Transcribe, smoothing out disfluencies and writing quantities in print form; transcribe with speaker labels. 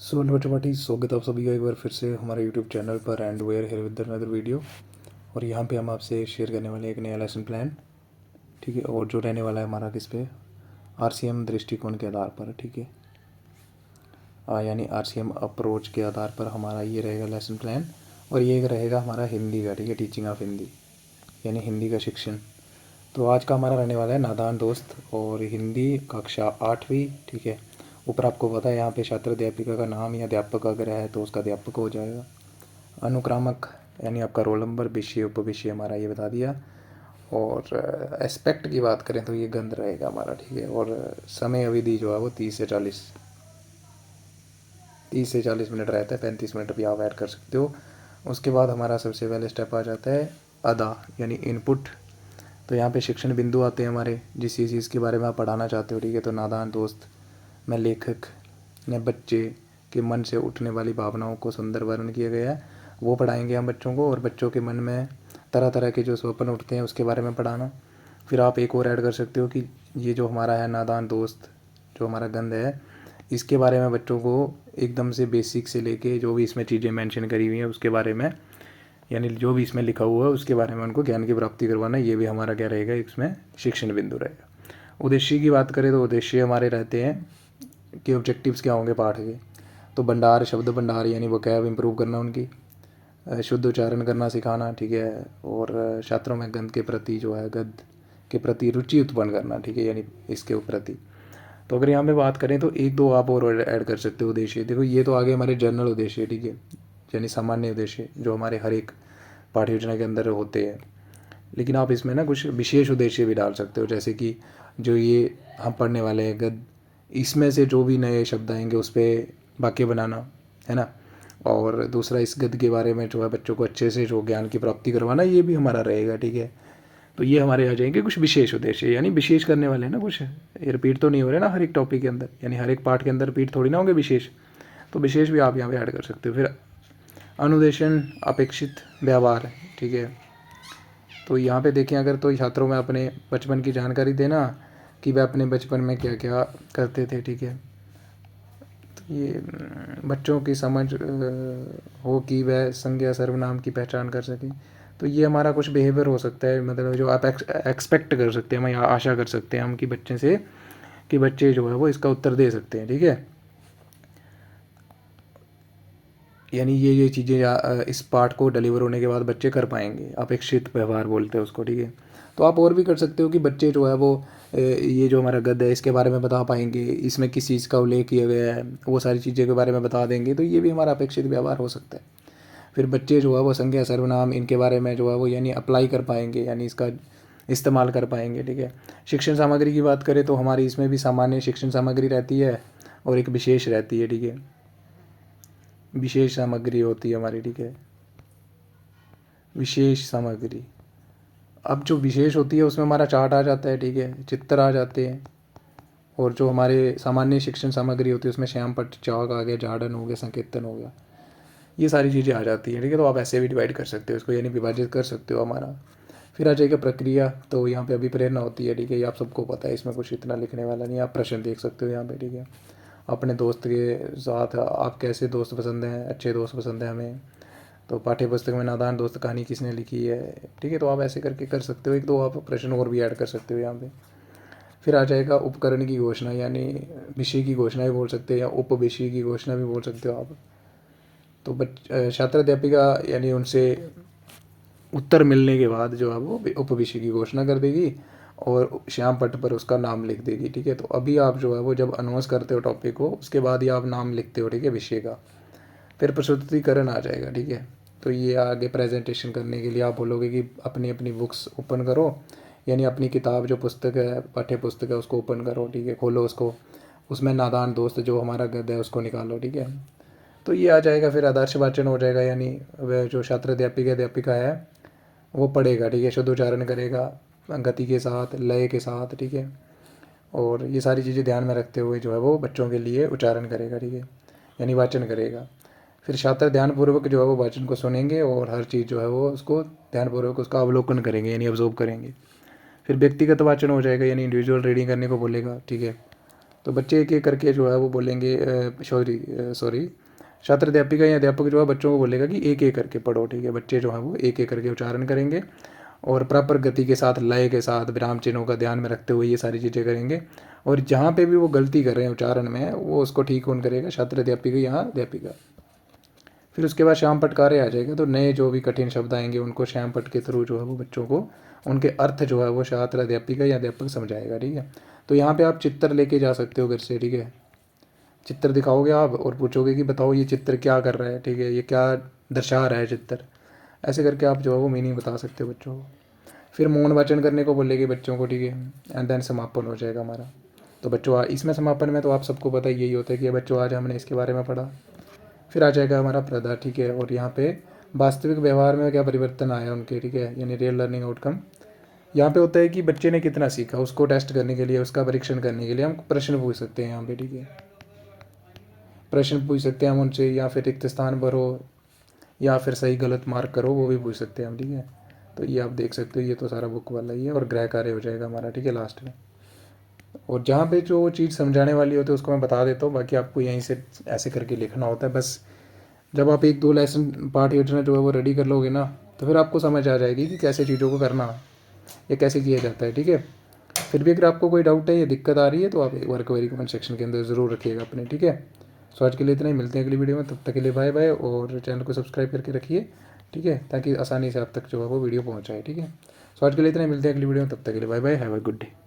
Speaker 1: So hello chapati, स्वागत है आप सभी का एक बार फिर से हमारे यूट्यूब चैनल पर and we're here with another video. और यहाँ पे हम आपसे शेयर करने वाले हैं एक नया लेसन प्लान। ठीक है, और जो रहने वाला है हमारा किस पे, आरसीएम दृष्टिकोण के आधार पर। ठीक है, यानी आरसीएम अप्रोच के आधार पर हमारा ये रहेगा लेसन प्लान। और ये एक रहेगा हमारा हिंदी का। ठीक है, टीचिंग ऑफ हिंदी यानी हिंदी का शिक्षण। तो आज का हमारा रहने वाला है नादान दोस्त और हिंदी कक्षा 8वीं। ठीक है, ऊपर आपको पता है यहाँ पे छात्र अध्यापिका का नाम या अध्यापक अगर है तो उसका अध्यापक हो जाएगा। अनुक्रामक यानी आपका रोल नंबर, विषय उपविषय हमारा ये बता दिया। और एस्पेक्ट की बात करें तो ये गंध रहेगा हमारा। ठीक है, और समय अवधि जो है वो 30 से 40 मिनट रहता है। 35 मिनट भी आप ऐड कर सकते हो। उसके बाद हमारा सबसे पहले स्टेप आ जाता है अदा यानी इनपुट। तो यहाँ पे शिक्षण बिंदु आते हैं हमारे, जिस चीज़ के बारे में आप पढ़ाना चाहते हो। ठीक है, तो नादान दोस्त में लेखक ने बच्चे के मन से उठने वाली भावनाओं को सुंदर वर्णन किया गया है, वो पढ़ाएंगे हम बच्चों को। और बच्चों के मन में तरह तरह के जो स्वप्न उठते हैं उसके बारे में पढ़ाना। फिर आप एक और ऐड कर सकते हो कि ये जो हमारा है नादान दोस्त, जो हमारा गंध है, इसके बारे में बच्चों को एकदम से बेसिक से लेके जो भी इसमें चीज़ें मेंशन करी हुई हैं उसके बारे में, यानी जो भी इसमें लिखा हुआ है उसके बारे में उनको ज्ञान की प्राप्ति करवाना। ये भी हमारा क्या रहेगा, इसमें शिक्षण बिंदु रहेगा। उद्देश्य की बात करें तो उद्देश्य हमारे रहते हैं कि ऑब्जेक्टिव्स क्या होंगे पाठ के। तो भंडार, शब्द भंडार यानी वोकैब इंप्रूव करना, उनकी शुद्ध उच्चारण करना सिखाना। ठीक है, और छात्रों में गंध के प्रति जो है, गद्य के प्रति रुचि उत्पन्न करना। ठीक है, यानी इसके प्रति। तो अगर यहाँ पे बात करें तो एक दो आप और ऐड कर सकते हो उद्देश्य। देखो ये तो आगे हमारे जनरल उद्देश्य। ठीक है, यानी सामान्य उद्देश्य जो हमारे हर एक पाठ्य योजना के अंदर होते हैं। लेकिन आप इसमें ना कुछ विशेष उद्देश्य भी डाल सकते हो, जैसे कि जो ये हम पढ़ने वाले हैं गद्य, इसमें से जो भी नए शब्द आएंगे उस पर वाक्य बनाना है ना। और दूसरा, इस गद्य के बारे में जो है बच्चों को अच्छे से जो ज्ञान की प्राप्ति करवाना, ये भी हमारा रहेगा। ठीक है, तो ये हमारे आ जाएंगे कुछ विशेष उद्देश्य, यानी विशेष करने वाले हैं ना कुछ। ये रिपीट तो नहीं हो रहे ना हर एक टॉपिक के अंदर, यानी हर एक पार्ट के अंदर रिपीट थोड़ी ना होंगे विशेष। तो विशेष भी आप यहाँ पे ऐड कर सकते हो। फिर अनुदेशन, अपेक्षित व्यवहार। ठीक है, तो यहाँ पे देखें अगर, तो छात्रों में अपने बचपन की जानकारी देना कि वह अपने बचपन में क्या क्या करते थे। ठीक है, तो ये बच्चों की समझ हो कि वह संज्ञा सर्वनाम की पहचान कर सकें। तो ये हमारा कुछ बिहेवियर हो सकता है, मतलब जो आप एक्सपेक्ट कर सकते हैं, हम आशा कर सकते हैं हम कि बच्चे से, कि बच्चे जो है वो इसका उत्तर दे सकते हैं। ठीक है, यानी ये चीज़ें इस पार्ट को डिलीवर होने के बाद बच्चे कर पाएंगे। अपेक्षित व्यवहार बोलते हैं उसको। ठीक है, तो आप और भी कर सकते हो कि बच्चे जो है वो ये जो हमारा गद्य है इसके बारे में बता पाएंगे, इसमें किस चीज़ का उल्लेख किया गया है, वो सारी चीज़ों के बारे में बता देंगे। तो ये भी हमारा अपेक्षित व्यवहार हो सकता है। फिर बच्चे जो है वो संज्ञा सर्वनाम इनके बारे में जो है वो यानी अप्लाई कर पाएंगे, यानी इसका इस्तेमाल कर पाएंगे। ठीक है, शिक्षण सामग्री की बात करें तो हमारी इसमें भी सामान्य शिक्षण सामग्री रहती है और एक विशेष रहती है। ठीक है, विशेष सामग्री होती है हमारी। ठीक है, विशेष सामग्री। अब जो विशेष होती है उसमें हमारा चार्ट आ जाता है। ठीक है, चित्र आ जाते हैं। और जो हमारे सामान्य शिक्षण सामग्री होती है उसमें श्याम पट्ट, चाक आ गया, जाडन हो गया, संकीर्तन हो गया, ये सारी चीज़ें आ जाती हैं। ठीक है, तो आप ऐसे भी डिवाइड कर सकते हो इसको, यानी विभाजित कर सकते हो हमारा। फिर आ जाएगा प्रक्रिया। तो यहाँ पे अभी प्रेरणा होती है। ठीक है, ये आप सबको पता है, इसमें कुछ इतना लिखने वाला नहीं। आप प्रश्न देख सकते हो यहाँ पे। ठीक है, अपने दोस्त के साथ आप कैसे दोस्त पसंद हैं, अच्छे दोस्त पसंद हैं हमें। तो पाठ्य पुस्तक में नादान दोस्त कहानी किसने लिखी है। ठीक है, तो आप ऐसे करके कर सकते हो। एक दो आप प्रश्न और भी ऐड कर सकते हो यहाँ पे। फिर आ जाएगा उपकरण की घोषणा, यानी विषय की घोषणा भी बोल सकते हैं या उप विषय की घोषणा भी बोल सकते हो आप। तो छात्र अध्यापिका यानी उनसे उत्तर मिलने के बाद जो है वो उप विषय की घोषणा कर देगी और श्याम पट्ट पर उसका नाम लिख देगी। ठीक है, तो अभी आप जो है वो जब अनाउंस करते हो टॉपिक को उसके बाद ही आप नाम लिखते हो। ठीक है, विषय का। फिर प्रस्तुतिकरण आ जाएगा। ठीक है, तो ये आगे प्रेजेंटेशन करने के लिए आप बोलोगे कि अपनी अपनी बुक्स ओपन करो, यानी अपनी किताब जो पुस्तक है, पाठ्य पुस्तक है, उसको ओपन करो। ठीक है, खोलो उसको, उसमें नादान दोस्त जो हमारा गद्य है उसको निकालो। ठीक है, तो ये आ जाएगा। फिर आदर्श वाचन हो जाएगा, यानी वह जो छात्र अध्यापिका अध्यापिका है वो पढ़ेगा। ठीक है, शुद्ध उच्चारण करेगा, गति के साथ, लय के साथ। ठीक है, और ये सारी चीज़ें ध्यान में रखते हुए जो है वो बच्चों के लिए उच्चारण करेगा। ठीक है, यानी वाचन करेगा। फिर छात्र ध्यानपूर्वक जो है वो वाचन को सुनेंगे और हर चीज़ जो है वो उसको ध्यानपूर्वक उसका अवलोकन करेंगे, यानी ऑब्जर्व करेंगे। फिर व्यक्तिगत वाचन हो जाएगा, यानी इंडिविजुअल रीडिंग करने को बोलेगा। ठीक है, तो बच्चे एक एक करके जो है वो बोलेंगे सॉरी छात्र अध्यापिका या अध्यापक जो है बच्चों को बोलेगा कि एक एक करके पढ़ो, ठीक है। बच्चे जो हैं वो एक एक करके उच्चारण करेंगे और प्रॉपर गति के साथ, लय के साथ, विराम चिन्हों का ध्यान में रखते हुए ये सारी चीज़ें करेंगे। और जहाँ पे भी वो गलती कर रहे हैं उच्चारण में, वो उसको ठीक कौन करेगा? छात्र अध्यापिका या अध्यापिका। फिर उसके बाद श्याम पट कार्य आ जाएगा, तो नए जो भी कठिन शब्द आएंगे उनको श्याम पट के थ्रू जो है वो बच्चों को उनके अर्थ जो है वो छात्र अध्यापिका या अध्यापक समझाएगा, ठीक है। तो यहाँ पे आप चित्र लेके जा सकते हो घर से, ठीक है। चित्र दिखाओगे आप और पूछोगे कि बताओ ये चित्र क्या कर रहा है, ठीक है, ये क्या दर्शा रहा है चित्र। ऐसे करके आप जो है वो मीनिंग बता सकते हो बच्चों को। फिर मौन वाचन करने को बोलेगी बच्चों को, ठीक है। एंड देन समापन हो जाएगा हमारा। तो बच्चों इसमें समापन में तो आप सबको पता यही होता है कि बच्चों आज हमने इसके बारे में पढ़ा। फिर आ जाएगा हमारा प्रदा, ठीक है। और यहाँ पे वास्तविक व्यवहार में क्या परिवर्तन आया उनके, ठीक है, यानी रियल लर्निंग आउटकम। यहाँ पे होता है कि बच्चे ने कितना सीखा, उसको टेस्ट करने के लिए, उसका परीक्षण करने के लिए हम प्रश्न पूछ सकते हैं यहाँ पे, ठीक है। प्रश्न पूछ सकते हैं हम उनसे, या फिर रिक्त स्थान भरो, या फिर सही गलत मार्क करो, वो भी पूछ सकते हैं हम, ठीक है। तो ये आप देख सकते हो, ये तो सारा बुक वाला ही है। और गृह कार्य हो जाएगा हमारा, ठीक है, लास्ट में। और जहाँ पे जो चीज़ समझाने वाली होती है उसको मैं बता देता हूँ, बाकी आपको यहीं से ऐसे करके लिखना होता है बस। जब आप 1-2 लेसन पाठ योजना जो है वो रेडी कर लोगे ना, तो फिर आपको समझ आ जाएगी कि कैसे चीज़ों को करना है या कैसे किया जाता है, ठीक है। फिर भी अगर आपको कोई डाउट है या दिक्कत आ रही है तो आप एक बार क्वेरी कमेंट सेक्शन के अंदर ज़रूर रखिएगा अपने, ठीक है। सो आज के लिए इतना ही, मिलते हैं अगली वीडियो में। तब तक के लिए बाय बाय, और चैनल को सब्सक्राइब करके रखिए, ठीक है, ताकि आसानी से आप तक जो है वो वीडियो पहुँच जाए, ठीक है। सो आज के लिए इतना ही, मिलते हैं अगली वीडियो में। तब तक के लिए bye bye, have a good day.